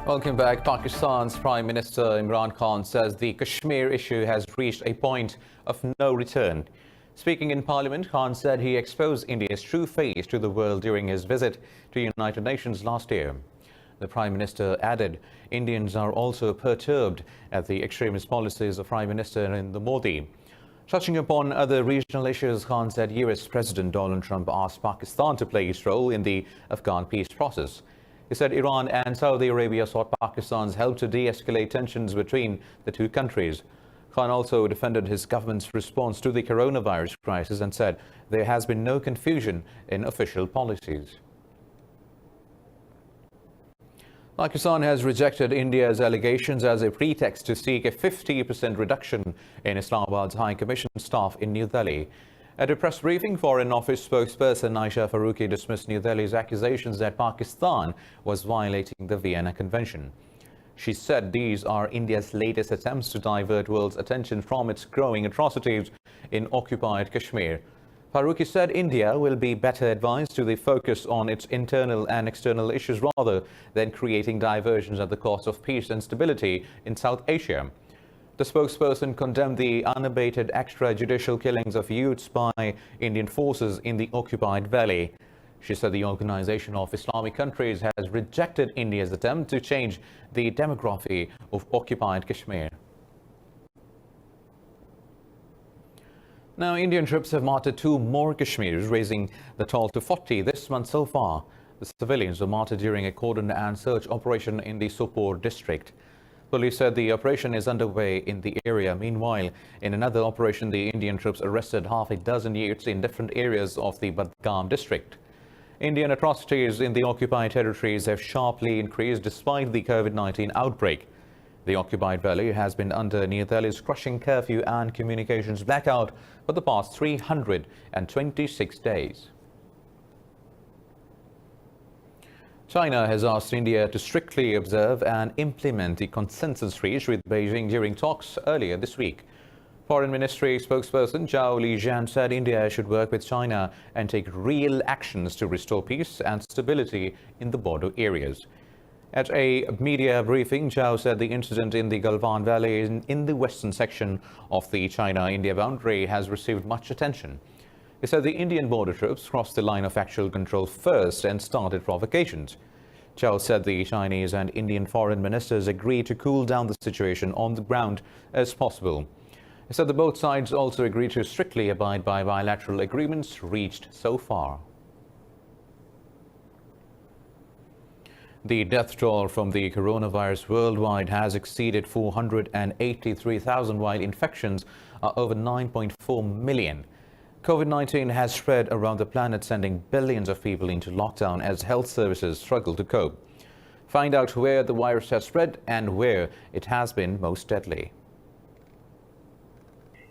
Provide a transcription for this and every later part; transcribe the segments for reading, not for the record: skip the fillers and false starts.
Welcome back. Pakistan's Prime Minister Imran Khan says the Kashmir issue has reached a point of no return. Speaking in Parliament, Khan said he exposed India's true face to the world during his visit to the United Nations last year. The Prime Minister added, Indians are also perturbed at the extremist policies of Prime Minister Narendra Modi. Touching upon other regional issues, Khan said US President Donald Trump asked Pakistan to play its role in the Afghan peace process. He said Iran and Saudi Arabia sought Pakistan's help to de-escalate tensions between the two countries. Khan also defended his government's response to the coronavirus crisis and said there has been no confusion in official policies. Pakistan has rejected India's allegations as a pretext to seek a 50% reduction in Islamabad's High Commission staff in New Delhi. At a press briefing, Foreign Office spokesperson Aisha Faruqi dismissed New Delhi's accusations that Pakistan was violating the Vienna Convention. She said these are India's latest attempts to divert world's attention from its growing atrocities in occupied Kashmir. Faruqi said India will be better advised to focus on its internal and external issues rather than creating diversions at the cost of peace and stability in South Asia. The spokesperson condemned the unabated extrajudicial killings of youths by Indian forces in the occupied valley. She said the Organization of Islamic Countries has rejected India's attempt to change the demography of occupied Kashmir. Now, Indian troops have martyred 2 more Kashmiris, raising the toll to 40 this month so far. The civilians were martyred during a cordon and search operation in the Sopore district. Police said the operation is underway in the area. Meanwhile, in another operation, the Indian troops arrested half a dozen youths in different areas of the Budgam district. Indian atrocities in the occupied territories have sharply increased despite the COVID-19 outbreak. The occupied valley has been under New Delhi's crushing curfew and communications blackout for the past 326 days. China has asked India to strictly observe and implement the consensus reached with Beijing during talks earlier this week. Foreign Ministry spokesperson Zhao Lijian said India should work with China and take real actions to restore peace and stability in the border areas. At a media briefing, Zhao said the incident in the Galwan Valley in the western section of the China-India boundary has received much attention. He said the Indian border troops crossed the line of actual control first and started provocations. Zhao said the Chinese and Indian foreign ministers agreed to cool down the situation on the ground as possible. He said that both sides also agreed to strictly abide by bilateral agreements reached so far. The death toll from the coronavirus worldwide has exceeded 483,000, while infections are over 9.4 million. COVID-19 has spread around the planet, sending billions of people into lockdown as health services struggle to cope. Find out where the virus has spread and where it has been most deadly.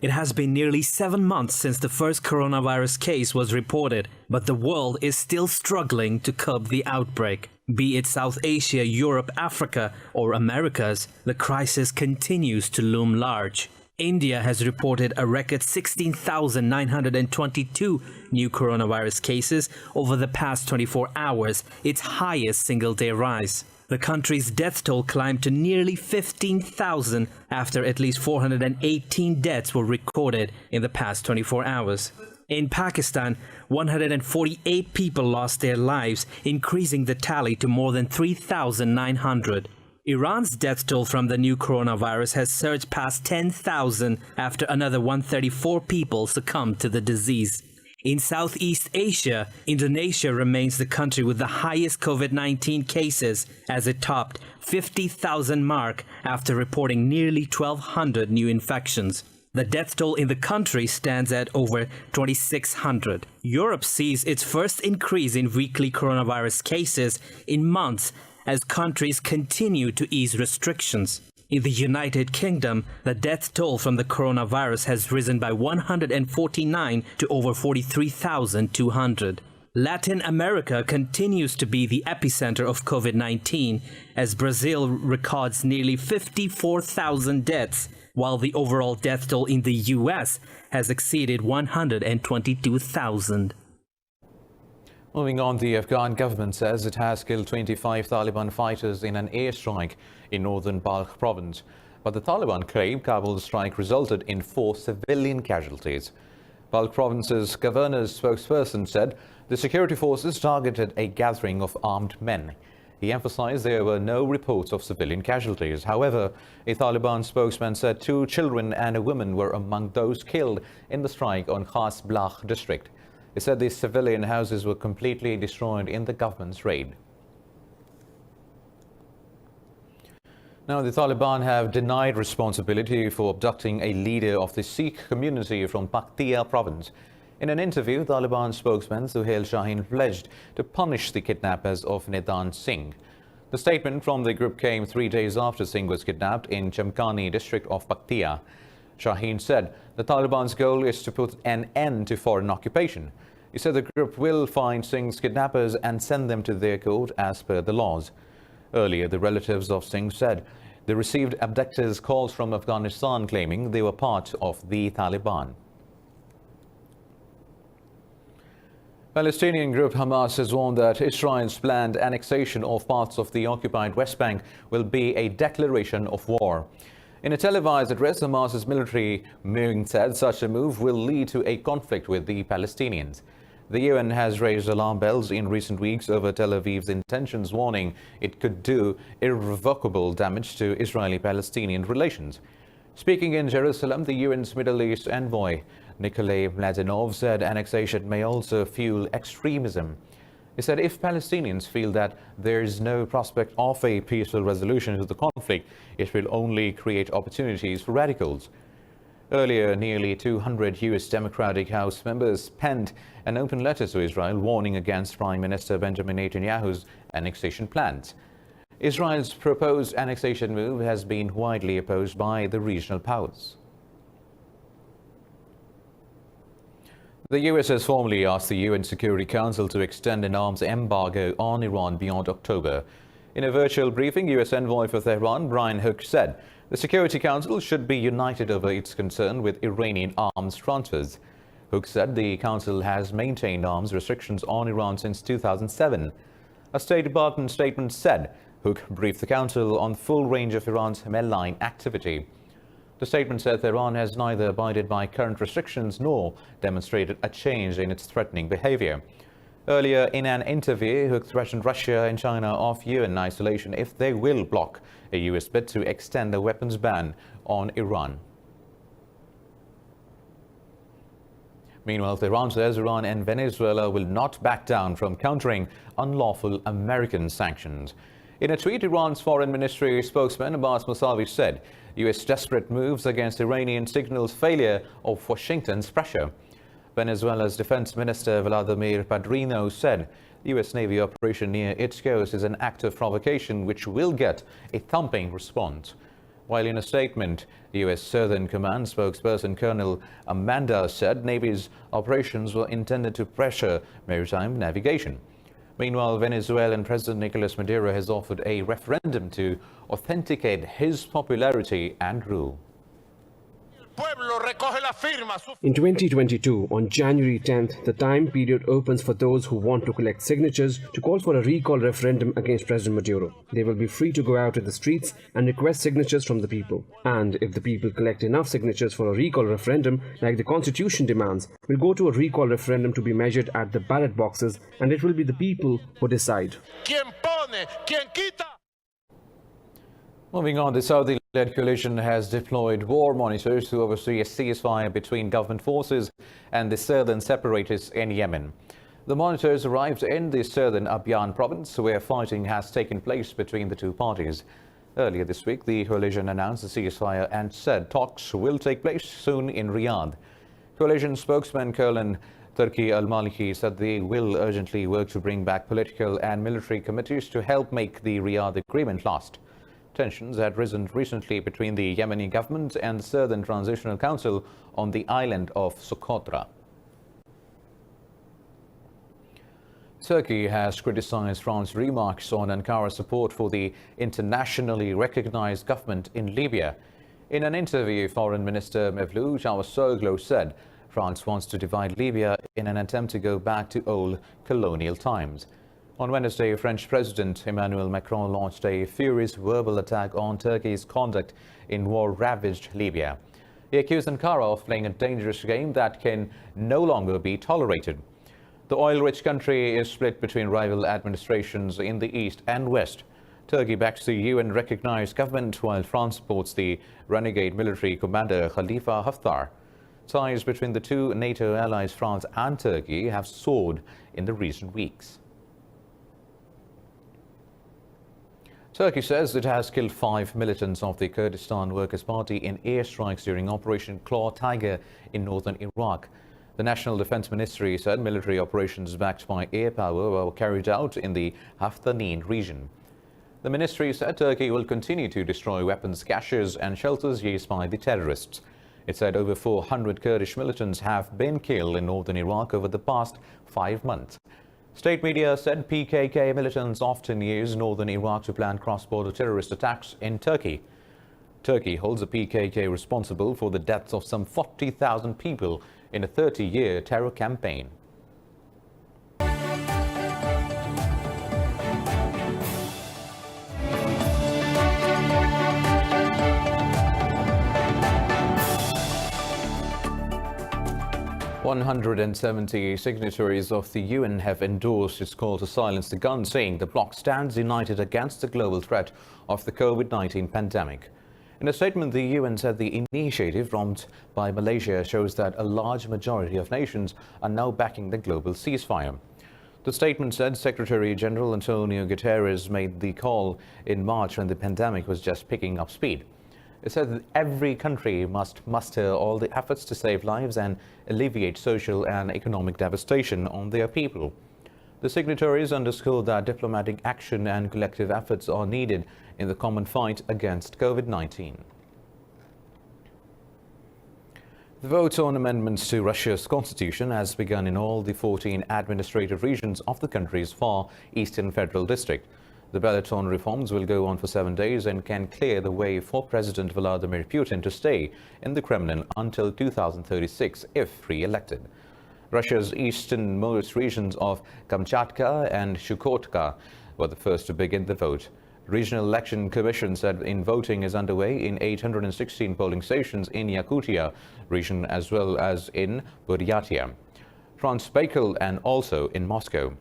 It has been nearly 7 months since the first coronavirus case was reported, but the world is still struggling to curb the outbreak. Be it South Asia, Europe, Africa, or Americas, the crisis continues to loom large. India has reported a record 16,922 new coronavirus cases over the past 24 hours, its highest single-day rise. The country's death toll climbed to nearly 15,000 after at least 418 deaths were recorded in the past 24 hours. In Pakistan, 148 people lost their lives, increasing the tally to more than 3,900. Iran's death toll from the new coronavirus has surged past 10,000 after another 134 people succumbed to the disease. In Southeast Asia, Indonesia remains the country with the highest COVID-19 cases as it topped 50,000 mark after reporting nearly 1,200 new infections. The death toll in the country stands at over 2,600. Europe sees its first increase in weekly coronavirus cases in months as countries continue to ease restrictions. In the United Kingdom, the death toll from the coronavirus has risen by 149 to over 43,200. Latin America continues to be the epicenter of COVID-19 as Brazil records nearly 54,000 deaths, while the overall death toll in the US has exceeded 122,000. Moving on, the Afghan government says it has killed 25 Taliban fighters in an airstrike in northern Balkh province. But the Taliban claim Kabul's strike resulted in 4 civilian casualties. Balkh province's governor's spokesperson said the security forces targeted a gathering of armed men. He emphasized there were no reports of civilian casualties. However, a Taliban spokesman said 2 children and a woman were among those killed in the strike on Khas Blakh district. He said the civilian houses were completely destroyed in the government's raid. Now, the Taliban have denied responsibility for abducting a leader of the Sikh community from Paktia province. In an interview, Taliban spokesman Suhail Shaheen pledged to punish the kidnappers of Nidan Singh. The statement from the group came 3 days after Singh was kidnapped in Chamkani district of Paktia. Shaheen said the Taliban's goal is to put an end to foreign occupation. He said the group will find Singh's kidnappers and send them to their court as per the laws. Earlier, the relatives of Singh said they received abductors' calls from Afghanistan claiming they were part of the Taliban. Palestinian group Hamas has warned that Israel's planned annexation of parts of the occupied West Bank will be a declaration of war. In a televised address, Hamas's military wing said such a move will lead to a conflict with the Palestinians. The UN has raised alarm bells in recent weeks over Tel Aviv's intentions, warning it could do irrevocable damage to Israeli-Palestinian relations. Speaking in Jerusalem, the UN's Middle East envoy, Nikolay Mladenov, said annexation may also fuel extremism. He said if Palestinians feel that there is no prospect of a peaceful resolution to the conflict, it will only create opportunities for radicals. Earlier, nearly 200 U.S. Democratic House members penned an open letter to Israel warning against Prime Minister Benjamin Netanyahu's annexation plans. Israel's proposed annexation move has been widely opposed by the regional powers. The U.S. has formally asked the UN Security Council to extend an arms embargo on Iran beyond October. In a virtual briefing, U.S. envoy for Tehran, Brian Hook, said the Security Council should be united over its concern with Iranian arms transfers. Hook said the Council has maintained arms restrictions on Iran since 2007. A State Department statement said Hook briefed the Council on the full range of Iran's malign activity. The statement said Tehran has neither abided by current restrictions nor demonstrated a change in its threatening behavior. Earlier in an interview, Hook threatened Russia and China of UN isolation if they will block a U.S. bid to extend a weapons ban on Iran. Meanwhile, Tehran says Iran and Venezuela will not back down from countering unlawful American sanctions. In a tweet, Iran's Foreign Ministry spokesman Abbas Mousavi said U.S. desperate moves against Iranian signals failure of Washington's pressure. Venezuela's Defense Minister Vladimir Padrino said the U.S. Navy operation near its coast is an act of provocation which will get a thumping response. While in a statement, the U.S. Southern Command spokesperson Colonel Amanda said Navy's operations were intended to pressure maritime navigation. Meanwhile, Venezuelan President Nicolas Maduro has offered a referendum to authenticate his popularity and rule. In 2022, on January 10th, the time period opens for those who want to collect signatures to call for a recall referendum against President Maduro. They will be free to go out to the streets and request signatures from the people. And if the people collect enough signatures for a recall referendum, like the Constitution demands, will go to a recall referendum to be measured at the ballot boxes, and it will be the people who decide. Moving on, the Saudiled Coalition has deployed war monitors to oversee a ceasefire between government forces and the southern separatists in Yemen. The monitors arrived in the southern Abyan province, where fighting has taken place between the two parties. Earlier this week, the coalition announced a ceasefire and said talks will take place soon in Riyadh. Coalition spokesman Colonel Turki al-Maliki said they will urgently work to bring back political and military committees to help make the Riyadh agreement last. Tensions had risen recently between the Yemeni government and the Southern Transitional Council on the island of Socotra. Turkey has criticized France's remarks on Ankara's support for the internationally recognized government in Libya. In an interview, Foreign Minister Mevlut Cavusoglu said France wants to divide Libya in an attempt to go back to old colonial times. On Wednesday, French President Emmanuel Macron launched a furious verbal attack on Turkey's conduct in war-ravaged Libya. He accused Ankara of playing a dangerous game that can no longer be tolerated. The oil-rich country is split between rival administrations in the east and west. Turkey backs the UN-recognized government, while France supports the renegade military commander Khalifa Haftar. Ties between the two NATO allies, France and Turkey, have soared in the recent weeks. Turkey says it has killed 5 militants of the Kurdistan Workers' Party in airstrikes during Operation Claw Tiger in northern Iraq. The National Defense Ministry said military operations backed by air power were carried out in the Haftanine region. The ministry said Turkey will continue to destroy weapons caches and shelters used by the terrorists. It said over 400 Kurdish militants have been killed in northern Iraq over the past 5 months. State media said PKK militants often use northern Iraq to plan cross-border terrorist attacks in Turkey. Turkey holds the PKK responsible for the deaths of some 40,000 people in a 30-year terror campaign. "170 signatories of the UN have endorsed its call to silence the gun, saying the bloc stands united against the global threat of the COVID-19 pandemic. In a statement, the UN said the initiative launched by Malaysia shows that a large majority of nations are now backing the global ceasefire. The statement said Secretary-General Antonio Guterres made the call in March when the pandemic was just picking up speed. It said that every country must muster all the efforts to save lives and alleviate social and economic devastation on their people. The signatories underscored that diplomatic action and collective efforts are needed in the common fight against COVID-19. The vote on amendments to Russia's constitution has begun in all the 14 administrative regions of the country's far eastern federal district. The ballot on reforms will go on for 7 days and can clear the way for President Vladimir Putin to stay in the Kremlin until 2036 if re-elected. Russia's easternmost regions of Kamchatka and Chukotka were the first to begin the vote. Regional Election Commission said voting is underway in 816 polling stations in Yakutia region as well as in Buryatia, Transbaikal and also in Moscow.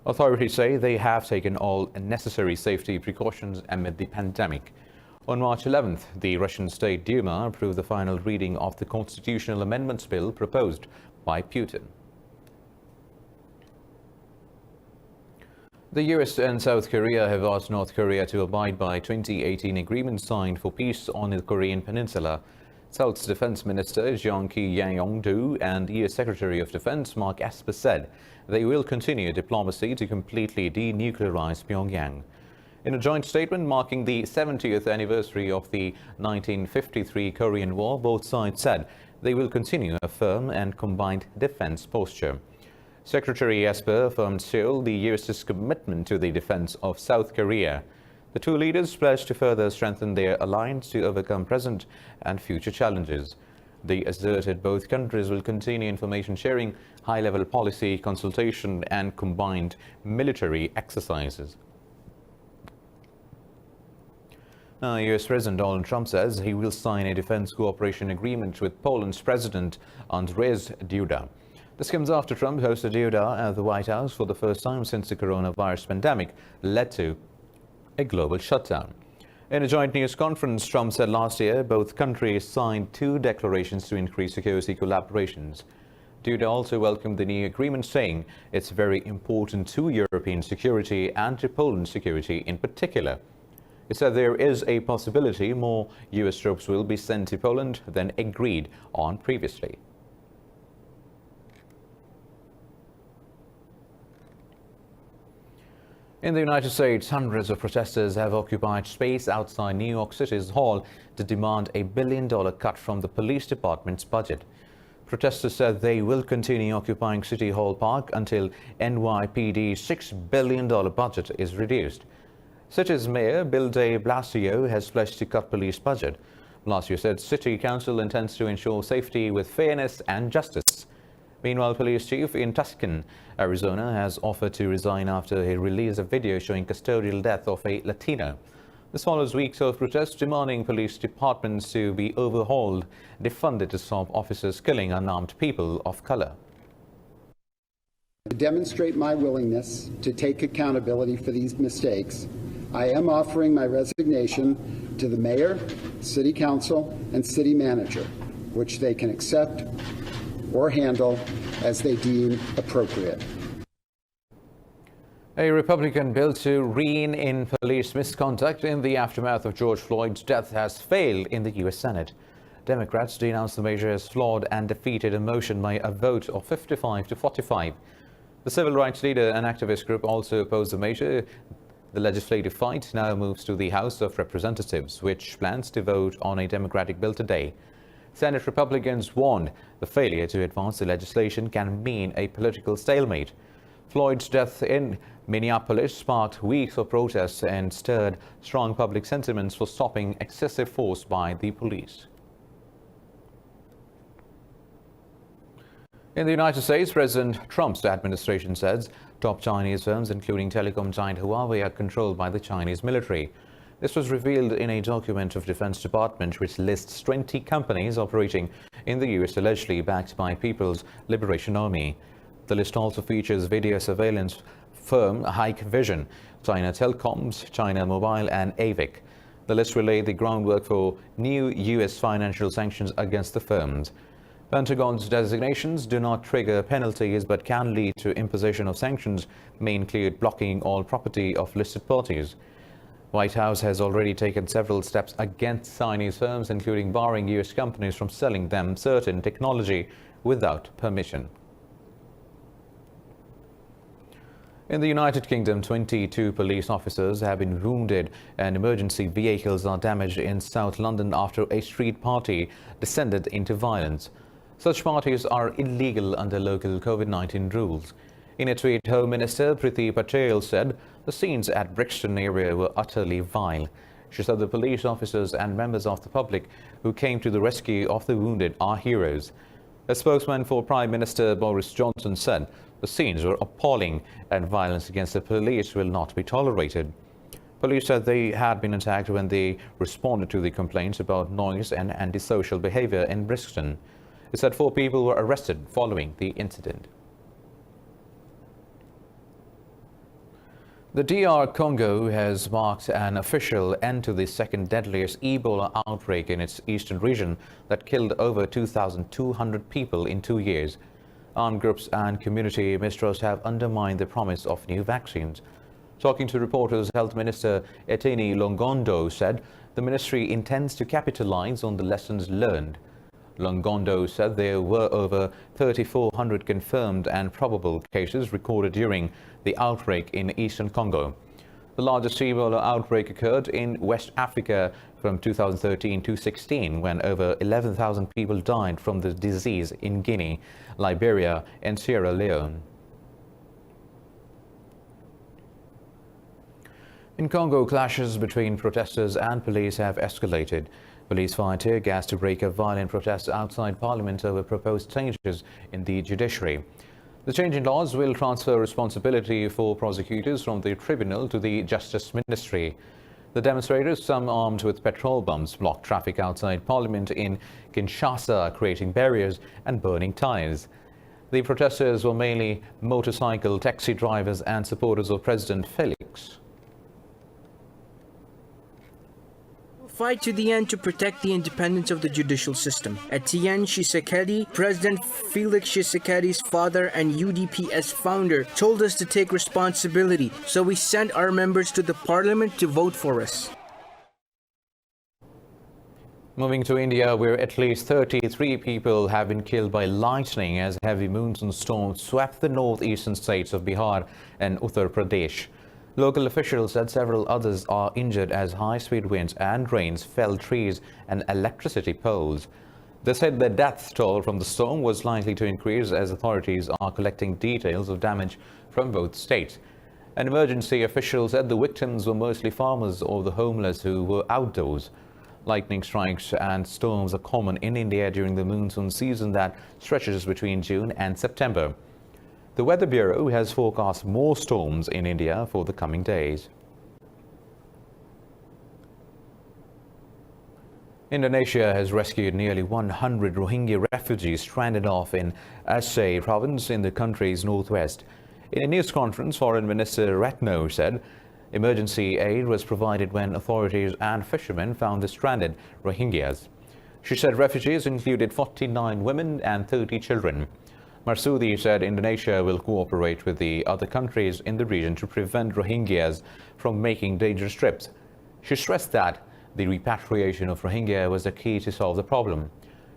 Authorities say they have taken all necessary safety precautions amid the pandemic. On March 11th, the Russian State Duma approved the final reading of the constitutional amendments bill proposed by Putin. The US and South Korea have asked North Korea to abide by 2018 agreement signed for peace on the Korean peninsula. South's Defense Minister Jeong Ki-yong-do and US Secretary of Defense Mark Esper said they will continue diplomacy to completely denuclearize Pyongyang. In a joint statement marking the 70th anniversary of the 1953 Korean War, both sides said they will continue a firm and combined defense posture. Secretary Esper affirmed Seoul the US's commitment to the defense of South Korea. The two leaders pledged to further strengthen their alliance to overcome present and future challenges. They asserted both countries will continue information sharing, high-level policy consultation, and combined military exercises. Now, US President Donald Trump says he will sign a defense cooperation agreement with Poland's President Andrzej Duda. This comes after Trump hosted Duda at the White House for the first time since the coronavirus pandemic led to a global shutdown. In a joint news conference, Trump said last year both countries signed 2 declarations to increase security collaborations. Duda also welcomed the new agreement, saying it's very important to European security and to Poland's security in particular. He said there is a possibility more US troops will be sent to Poland than agreed on previously. In the United States, hundreds of protesters have occupied space outside New York City's Hall to demand a $1 billion cut from the police department's budget. Protesters said they will continue occupying City Hall Park until NYPD's $6 billion budget is reduced. City's Mayor Bill de Blasio has pledged to cut police budget. Blasio said City Council intends to ensure safety with fairness and justice. Meanwhile, police chief in Tucson, Arizona, has offered to resign after he released a video showing custodial death of a Latino. This follows weeks of protests demanding police departments to be overhauled, defunded to stop officers killing unarmed people of color. To demonstrate my willingness to take accountability for these mistakes, I am offering my resignation to the mayor, city council, and city manager, which they can accept or handle as they deem appropriate. A Republican bill to rein in police misconduct in the aftermath of George Floyd's death has failed in the U.S. Senate. Democrats denounced the measure as flawed and defeated a motion by a vote of 55 to 45. The civil rights leader and activist group also opposed the measure. The legislative fight now moves to the House of Representatives, which plans to vote on a Democratic bill today. Senate Republicans warned the failure to advance the legislation can mean a political stalemate. Floyd's death in Minneapolis sparked weeks of protests and stirred strong public sentiments for stopping excessive force by the police. In the United States, President Trump's administration says top Chinese firms, including telecom giant Huawei, are controlled by the Chinese military. This was revealed in a document of Defense Department which lists 20 companies operating in the U.S. allegedly backed by People's Liberation Army. The list also features video surveillance firm Hikvision, China Telecoms, China Mobile and AVIC. The list will lay the groundwork for new U.S. financial sanctions against the firms. Pentagon's designations do not trigger penalties but can lead to imposition of sanctions, may include blocking all property of listed parties. White House has already taken several steps against Chinese firms, including barring U.S. companies from selling them certain technology without permission. In the United Kingdom, 22 police officers have been wounded and emergency vehicles are damaged in South London after a street party descended into violence. Such parties are illegal under local COVID-19 rules. In a tweet, Home Minister Priti Patel said the scenes at Brixton area were utterly vile. She said the police officers and members of the public who came to the rescue of the wounded are heroes. A spokesman for Prime Minister Boris Johnson said the scenes were appalling and violence against the police will not be tolerated. Police said they had been attacked when they responded to the complaints about noise and antisocial behavior in Brixton. It said 4 people were arrested following the incident. The DR Congo has marked an official end to the second deadliest Ebola outbreak in its eastern region that killed over 2,200 people in 2 years. Armed groups and community mistrust have undermined the promise of new vaccines. Talking to reporters, Health Minister Etienne Longondo said the ministry intends to capitalize on the lessons learned. Longondo said there were over 3,400 confirmed and probable cases recorded during the outbreak in eastern Congo. The largest Ebola outbreak occurred in West Africa from 2013 to 16, when over 11,000 people died from the disease in Guinea, Liberia, and Sierra Leone. In Congo, clashes between protesters and police have escalated. Police fired tear gas to break up violent protests outside Parliament over proposed changes in the judiciary. The change in laws will transfer responsibility for prosecutors from the tribunal to the Justice Ministry. The demonstrators, some armed with petrol bombs, blocked traffic outside Parliament in Kinshasa, creating barriers and burning tires. The protesters were mainly motorcycle taxi drivers and supporters of President Felix. Fight to the end to protect the independence of the judicial system. Etienne Tshisekedi, President Felix Tshisekedi's father and UDPS founder, told us to take responsibility, so we sent our members to the parliament to vote for us. Moving to India, where at least 33 people have been killed by lightning as heavy monsoon storms swept the northeastern states of Bihar and Uttar Pradesh. Local officials said several others are injured as high-speed winds and rains felled trees and electricity poles. They said the death toll from the storm was likely to increase as authorities are collecting details of damage from both states. An emergency official said the victims were mostly farmers or the homeless who were outdoors. Lightning strikes and storms are common in India during the monsoon season that stretches between June and September. The Weather Bureau has forecast more storms in India for the coming days. Indonesia has rescued nearly 100 Rohingya refugees stranded off in Aceh province in the country's northwest. In a news conference, Foreign Minister Retno said emergency aid was provided when authorities and fishermen found the stranded Rohingyas. She said refugees included 49 women and 30 children. Marsudi said Indonesia will cooperate with the other countries in the region to prevent Rohingyas from making dangerous trips. She stressed that the repatriation of Rohingya was the key to solve the problem.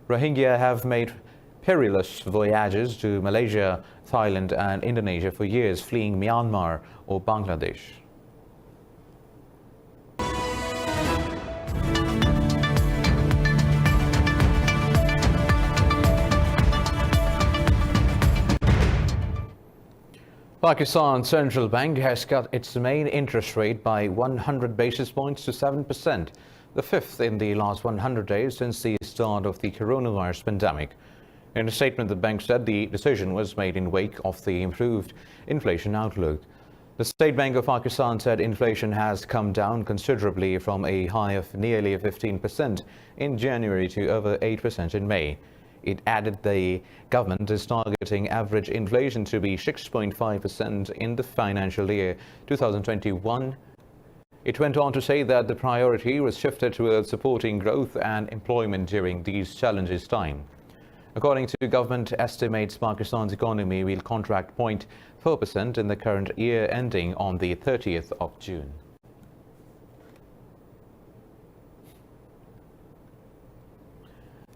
Rohingya have made perilous voyages to Malaysia, Thailand and Indonesia for years, fleeing Myanmar or Bangladesh. Pakistan's central bank has cut its main interest rate by 100 basis points to 7%, the fifth in the last 100 days since the start of the coronavirus pandemic. In a statement, the bank said the decision was made in wake of the improved inflation outlook. The State Bank of Pakistan said inflation has come down considerably from a high of nearly 15% in January to over 8% in May. It added the government is targeting average inflation to be 6.5% in the financial year 2021. It went on to say that the priority was shifted towards supporting growth and employment during these challenges time. According to government estimates, Pakistan's economy will contract 0.4% in the current year ending on the 30th of June.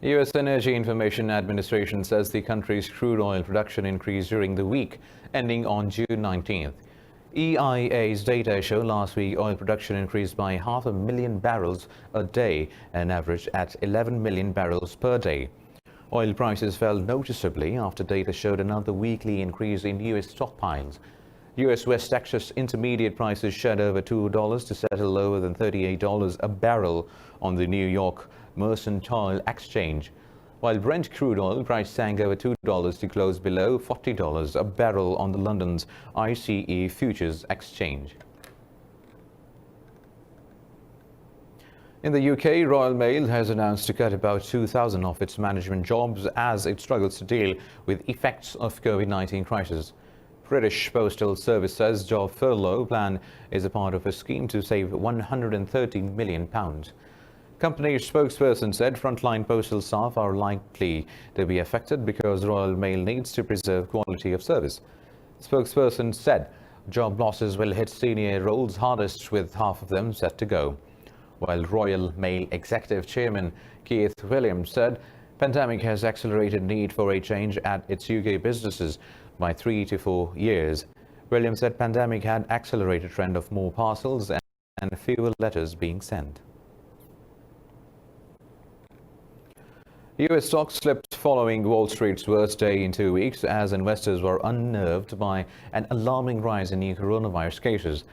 U.S. Energy Information Administration says the country's crude oil production increased during the week ending on June 19th. EIA's data show last week oil production increased by 500,000 barrels a day and averaged at 11 million barrels per day. Oil prices fell noticeably after data showed another weekly increase in U.S. stockpiles. U.S. West Texas intermediate prices shed over $2 to settle lower than $38 a barrel on the New York Mercantile Exchange, while Brent crude oil price sank over $2 to close below $40 a barrel on the London's ICE Futures Exchange. In the UK, Royal Mail has announced to cut about 2,000 of its management jobs as it struggles to deal with effects of COVID-19 crisis. British Postal Service says job furlough plan is a part of a scheme to save £113 million. Company spokesperson said frontline postal staff are likely to be affected because Royal Mail needs to preserve quality of service. The spokesperson said job losses will hit senior roles hardest, with half of them set to go. While Royal Mail Executive Chairman Keith Williams said pandemic has accelerated need for a change at its UK businesses by 3 to 4 years. Williams said pandemic had accelerated trend of more parcels and fewer letters being sent. US stocks slipped following Wall Street's worst day in 2 weeks as investors were unnerved by an alarming rise in new coronavirus cases.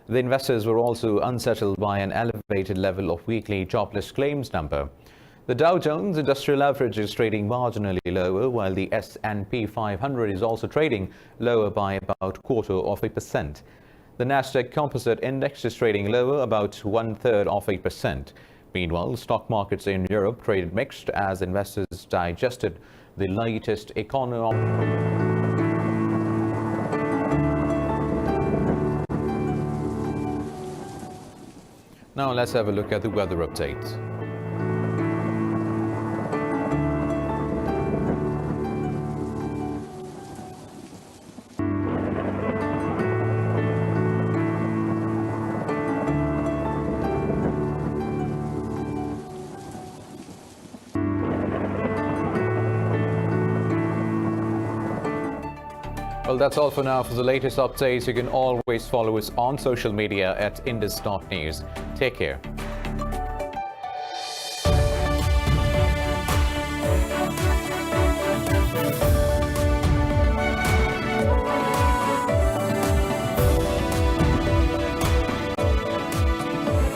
The investors were also unsettled by an elevated level of weekly jobless claims number. The Dow Jones Industrial Average is trading marginally lower, while the S&P 500 is also trading lower by about 0.25%. The Nasdaq Composite Index is trading lower, about 0.33%. Meanwhile, stock markets in Europe traded mixed as investors digested the latest economic. Now let's have a look at the weather update. Well, that's all for now. For the latest updates, you can always follow us on social media at Indus.News. Take care.